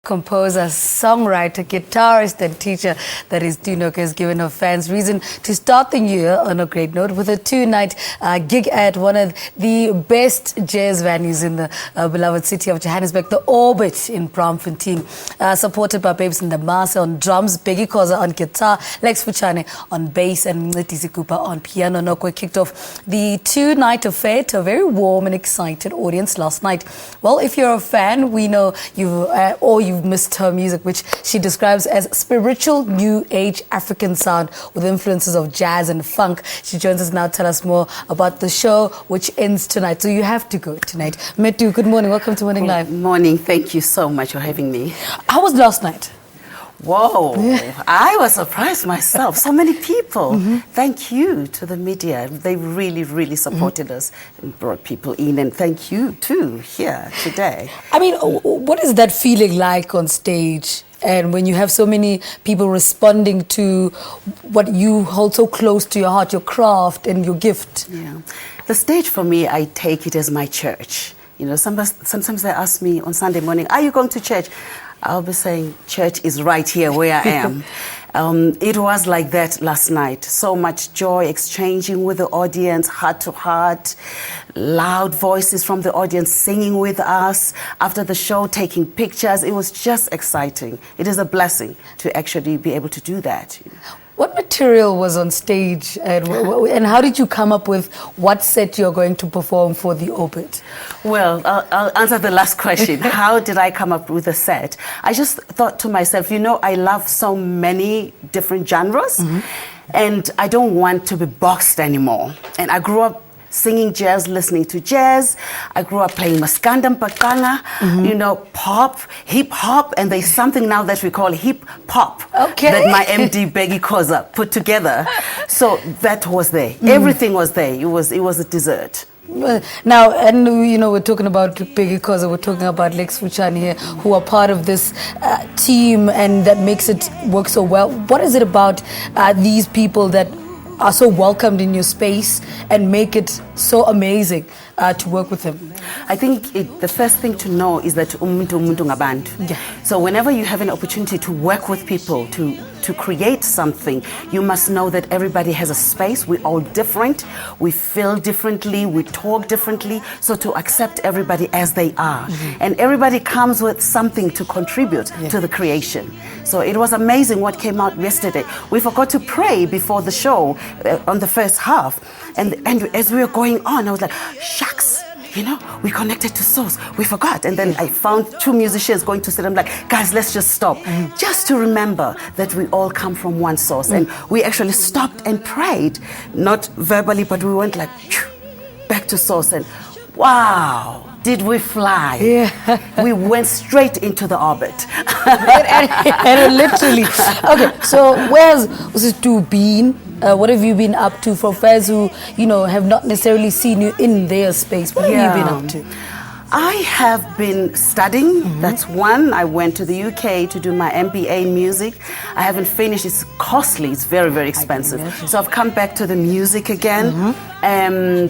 Composer, songwriter, guitarist and teacher that is Nokwe has given her fans reason to start the new year on a great note with a two-night gig at one of the best jazz venues in the beloved city of Johannesburg, the Orbit in Braamfontein, supported by Babes in the Masa on drums, Biggie Koza on guitar, Lex Fuchane on bass and Mleti Zikupa on piano. Nokwe kicked off the two-night affair to a very warm and excited audience last night. Well, if you're a fan, we know you've missed her music, which she describes as spiritual new age African sound with influences of jazz and funk. She joins us now to tell us more about the show, which ends tonight. So you have to go tonight. Metu, good morning. Welcome to Morning Live. Morning. Thank you so much for having me. How was last night? Whoa, I was surprised myself. So many people. Thank you to the media. They really supported us and brought people in. And thank you too here today. I mean, what is that feeling like on stage? And when you have so many people responding to what you hold so close to your heart, your craft and your gift. Yeah. The stage for me, I take it as my church. You know, sometimes they ask me on Sunday morning, are you going to church? I'll be saying, church is right here where I am. It was like that last night. So much joy, exchanging with the audience, heart to heart, loud voices from the audience singing with us. After the show, taking pictures. It was just exciting. It is a blessing to actually be able to do that. You know. What material was on stage and how did you come up with what set you're going to perform for the Orbit? Well, I'll answer the last question. How did I come up with a set? I just thought to myself, you know, I love so many different genres and I don't want to be boxed anymore. And I grew up singing jazz, listening to jazz. I grew up playing maskanda mpakana, you know, pop, hip hop, and there's something now that we call hip pop that my MD Biggie Koza put together. So that was there. Everything was there. It was a dessert. Now, and you know, we're talking about Biggie Koza, we're talking about Lex Fuchane here, who are part of this team and that makes it work so well. What is it about these people that are so welcomed in your space and make it so amazing to work with them? I think the first thing to know is that umuntu ngabantu. Yeah. So whenever you have an opportunity to work with people, to create something, you must know that everybody has a space. We're all different. We feel differently. We talk differently. So to accept everybody as they are. And everybody comes with something to contribute to the creation. So it was amazing what came out yesterday. We forgot to pray before the show on the first half. And as we were going on, I was like, shucks. You know, we connected to source. We forgot. And then I found two musicians going to sit. I'm like, guys, let's just stop. Just to remember that we all come from one source. And we actually stopped and prayed. Not verbally, but we went like, back to source. And wow, did we fly? Yeah. We went straight into the orbit. and literally. Okay, so where's Usitu been? What have you been up to for fans who, you know, have not necessarily seen you in their space? What have you been up to? I have been studying. That's one. I went to the UK to do my MBA in music. I haven't finished. It's costly. It's very expensive. So I've come back to the music again.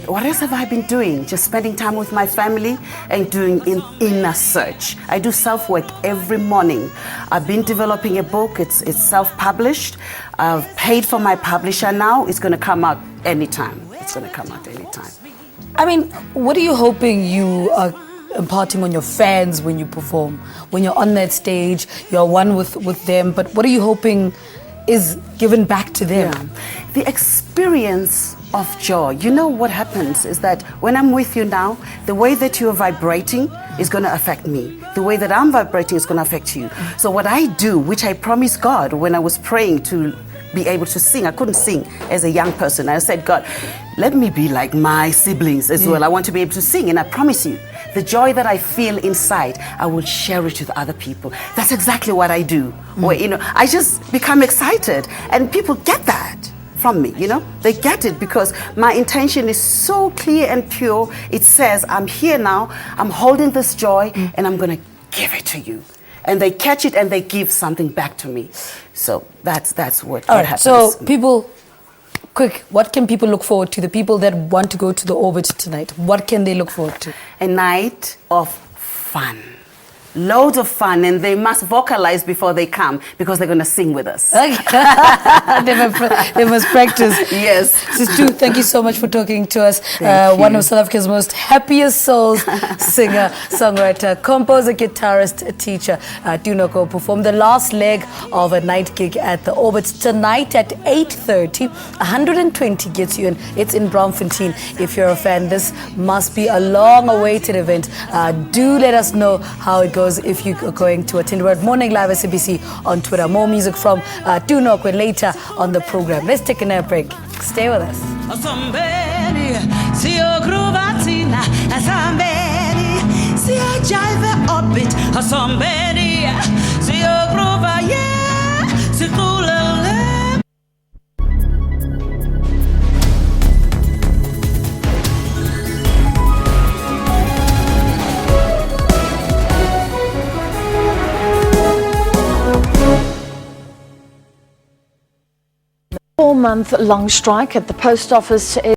What else have I been doing? Just spending time with my family and doing inner search. I do self-work every morning. I've been developing a book. It's self-published. I've paid for my publisher now. It's going to come out anytime. It's going to come out anytime. I mean, what are you hoping you are imparting on your fans when you perform? When you're on that stage, you're one with them, but what are you hoping is given back to them? Yeah. The experience of joy. You know what happens is that when I'm with you now, the way that you're vibrating is going to affect me. The way that I'm vibrating is going to affect you. So what I do, which I promised God when I was praying to be able to sing. I couldn't sing as a young person. I said, God, let me be like my siblings as well. I want to be able to sing. And I promise you, the joy that I feel inside, I will share it with other people. That's exactly what I do. Where, you know, I just become excited. And people get that from me, you know. They get it because my intention is so clear and pure. It says, I'm here now. I'm holding this joy and I'm going to give it to you. And they catch it and they give something back to me. So that's what happens. So people, quick, what can people look forward to? The people that want to go to the Orbit tonight, what can they look forward to? A night of fun. loads of fun, and they must vocalize before they come because they're going to sing with us. Okay. they must practice. Yes. Sister, thank you so much for talking to us. One of South Africa's most happiest souls, singer, songwriter, composer, guitarist, teacher. Nokwe performed the last leg of a night gig at the Orbit tonight at 8:30. 120 gets you in. It's in Braamfontein. If you're a fan, this must be a long-awaited event. Do let us know how it goes if you are going to attend. We're at Morning Live SABC on Twitter. More music from Nokwe later on the program. Let's take a break. Stay with us. Four-month-long strike at the post office